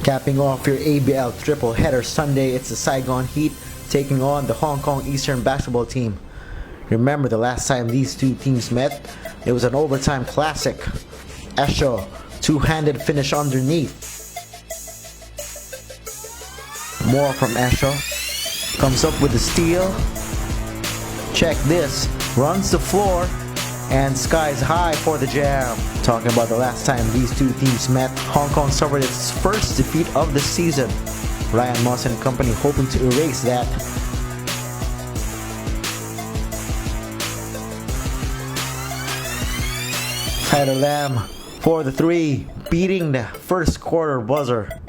Capping off your ABL triple header Sunday, it's the Saigon Heat taking on the Hong Kong Eastern basketball team. Remember the last time these two teams met? It was an overtime classic. Esho, two-handed finish underneath. More from Esho. Comes up with the steal. Check this. Runs the floor. And skies high for the jam. Talking about the last time these two teams met, Hong Kong suffered its first defeat of the season. Ryan Moss and company hoping to erase that. Tyler Lamb for the three, beating the first quarter buzzer.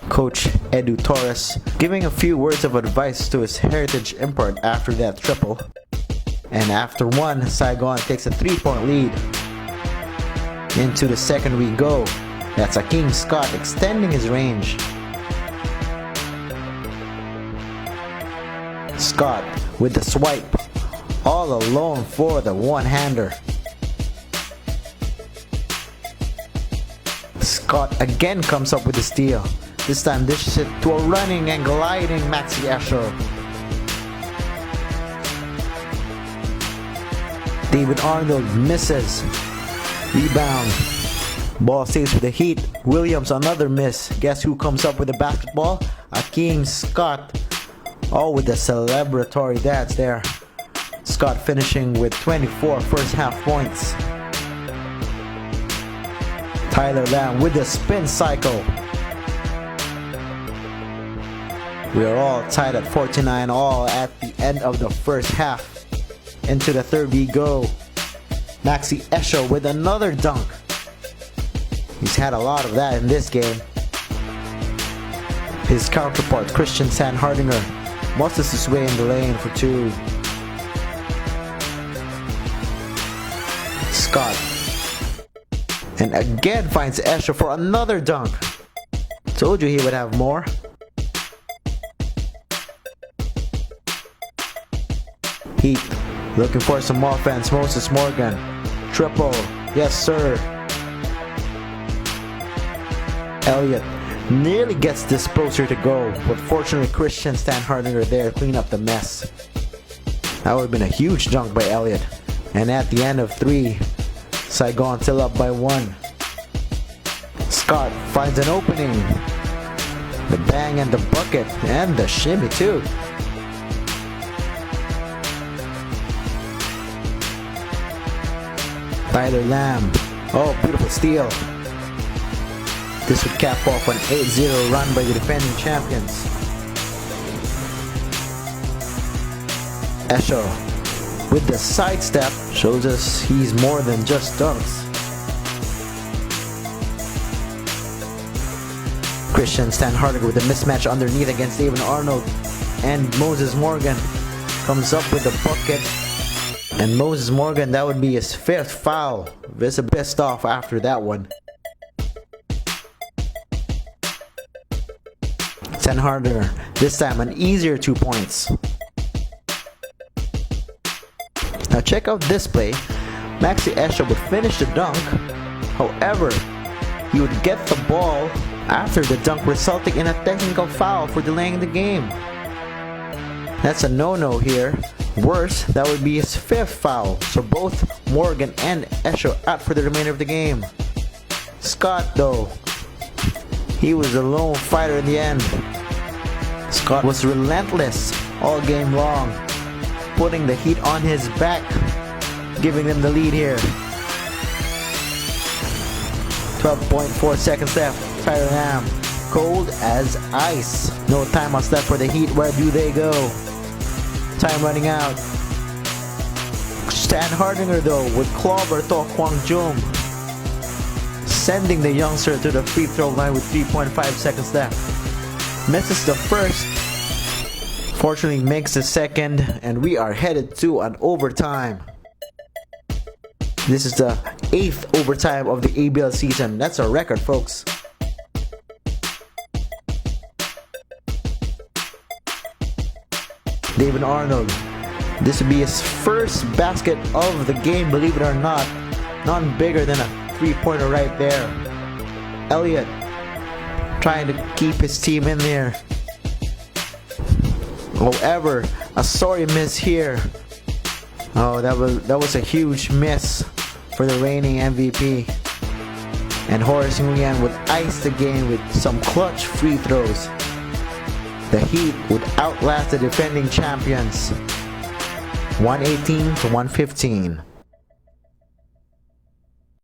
Coach Edu Torres giving a few words of advice to his heritage import after that triple. And after one, Saigon takes a 3-point lead. Into the second we go. That's Akeem Scott extending his range. Scott with the swipe. All alone for the one-hander. Scott again comes up with the steal. This time dishes it to a running and gliding Maxi Esho. David Arnold misses. Rebound. Ball stays with the Heat. Williams another miss. Guess who comes up with the basketball? Akeem Scott. All with the celebratory dance there. Scott finishing with 24 first half points. Tyler Lamb with the spin cycle. We are all tied at 49 all at the end of the first half. Into the third we go. Maxi Esho with another dunk. He's had a lot of that in this game. His counterpart Christian Sandhardinger muscles his way in the lane for two. Scott. And again finds Esho for another dunk. Told you he would have more. Heat looking for some offense. Moses Morgan. Triple. Yes, sir. Elliott nearly gets this poster to go, but fortunately Christian Sandhardinger there to clean up the mess. That would have been a huge dunk by Elliott. And at the end of three, Saigon still up by one. Scott finds an opening. The bang and the bucket and the shimmy too. Tyler Lamb. Oh, beautiful steal. This would cap off an 8-0 run by the defending champions. Esho with the sidestep shows us he's more than just dunks. Christian Sandhardinger with a mismatch underneath against David Arnold. And Moses Morgan comes up with the bucket. And Moses Morgan, that would be his fifth foul. This is pissed off after that one. Sandhardinger, this time an easier 2 points. Now check out this play. Maxi Esho would finish the dunk. However, he would get the ball after the dunk, resulting in a technical foul for delaying the game. That's a no-no here. Worse, that would be his fifth foul. So both Morgan and Esho out for the remainder of the game. Scott though, he was a lone fighter in the end. Scott was relentless all game long, putting the Heat on his back, giving them the lead here. 12.4 seconds left. Tyler Lamb, cold as ice. No timeouts left for the Heat. Where do they go? Time running out. Sandhardinger though with clobber To Kwang Jung, sending the youngster to the free throw line with 3.5 seconds left. Misses the first. Fortunately makes the second, and we are headed to an overtime. This is the 8th overtime of the ABL season. That's a record, folks. David Arnold. This would be his first basket of the game, believe it or not. None bigger than a 3-pointer right there. Elliott trying to keep his team in there. However, a sorry miss here. Oh, that was a huge miss for the reigning MVP. And Horace Nguyen would ice the game with some clutch free throws. The Heat would outlast the defending champions, 118 to 115.